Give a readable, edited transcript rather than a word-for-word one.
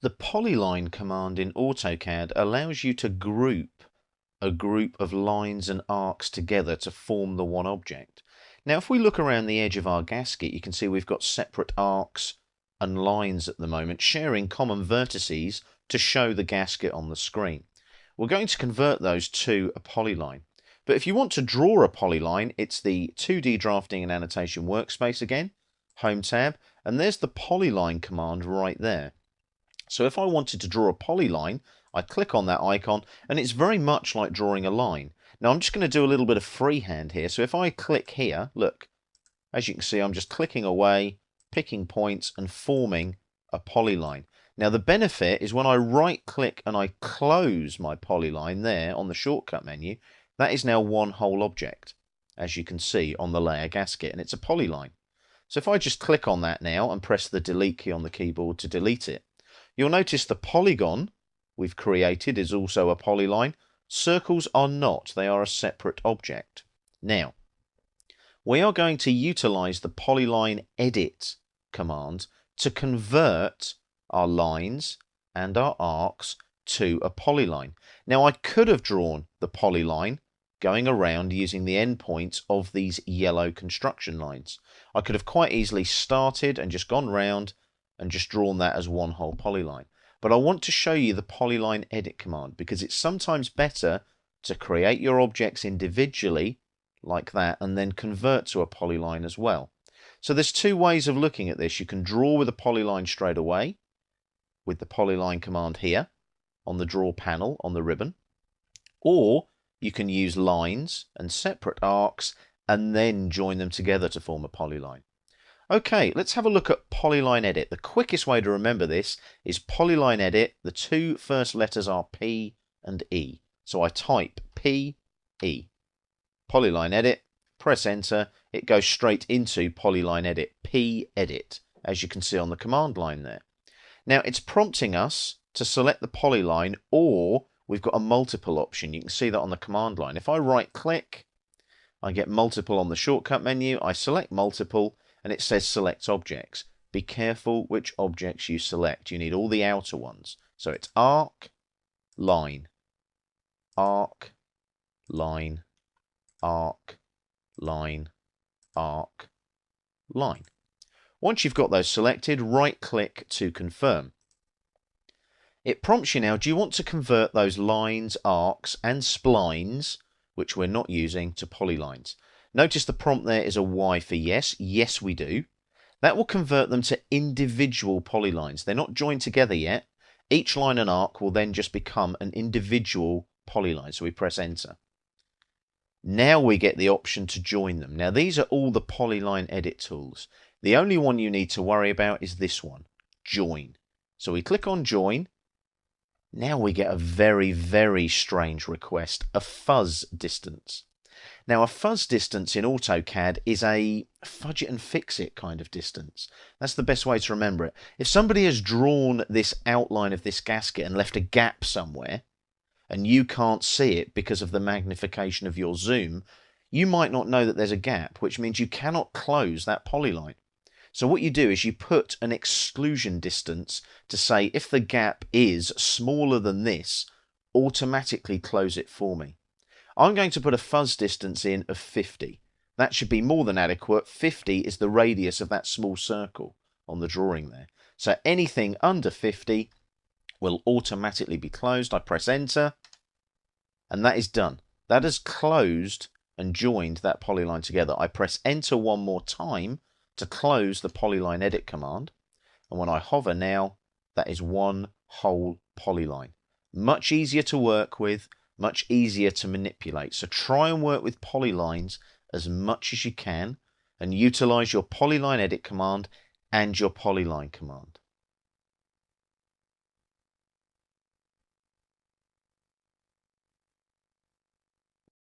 The Polyline command in AutoCAD allows you to group a group of lines and arcs together to form the one object. Now, if we look around the edge of our gasket, you can see we've got separate arcs and lines at the moment, sharing common vertices to show the gasket on the screen. We're going to convert those to a polyline. But if you want to draw a polyline, it's the 2D Drafting and Annotation Workspace again, Home tab, and there's the Polyline command right there. So if I wanted to draw a polyline, I click on that icon, and it's very much like drawing a line. Now I'm just going to do a little bit of freehand here. So if I click here, look, as you can see, I'm just clicking away, picking points and forming a polyline. Now the benefit is when I right click and I close my polyline there on the shortcut menu, that is now one whole object, as you can see on the layer gasket, and it's a polyline. So if I just click on that now and press the delete key on the keyboard to delete it, you'll notice the polygon we've created is also a polyline. Circles are not, they are a separate object. Now, we are going to utilize the Polyline Edit command to convert our lines and our arcs to a polyline. Now, I could have drawn the polyline going around using the endpoints of these yellow construction lines. I could have quite easily started and just gone round and just drawn that as one whole polyline. But I want to show you the Polyline Edit command because it's sometimes better to create your objects individually like that and then convert to a polyline as well. So there's two ways of looking at this. You can draw with a polyline straight away with the Polyline command here on the Draw panel on the ribbon, or you can use lines and separate arcs and then join them together to form a polyline. Okay, let's have a look at Polyline Edit. The quickest way to remember this is Polyline Edit. The two first letters are P and E. So I type P, E. Polyline Edit, press enter. It goes straight into Polyline Edit, P Edit, as you can see on the command line there. Now it's prompting us to select the polyline, or we've got a multiple option. You can see that on the command line. If I right click, I get multiple on the shortcut menu. I select multiple, and it says select objects. Be careful which objects you select. You need all the outer ones. So it's arc, line, arc, line, arc, line, arc, line. Once you've got those selected, right click to confirm. It prompts you now, do you want to convert those lines, arcs and splines, which we're not using, to polylines? Notice the prompt there is a Y for yes. Yes, we do. That will convert them to individual polylines. They're not joined together yet. Each line and arc will then just become an individual polyline. So we press enter. Now we get the option to join them. Now these are all the Polyline Edit tools. The only one you need to worry about is this one, join. So we click on join. Now we get a very, very strange request, a fuzz distance. Now a fuzz distance in AutoCAD is a fudge it and fix it kind of distance. That's the best way to remember it. If somebody has drawn this outline of this gasket and left a gap somewhere, and you can't see it because of the magnification of your zoom, you might not know that there's a gap, which means you cannot close that polyline. So what you do is you put an exclusion distance to say if the gap is smaller than this, automatically close it for me. I'm going to put a fuzz distance in of 50. That should be more than adequate. 50 is the radius of that small circle on the drawing there. So anything under 50 will automatically be closed. I press enter, and that is done. That has closed and joined that polyline together. I press enter one more time to close the Polyline Edit command, and when I hover now, that is one whole polyline. Much easier to work with, much easier to manipulate. So try and work with polylines as much as you can and utilize your Polyline Edit command and your Polyline command.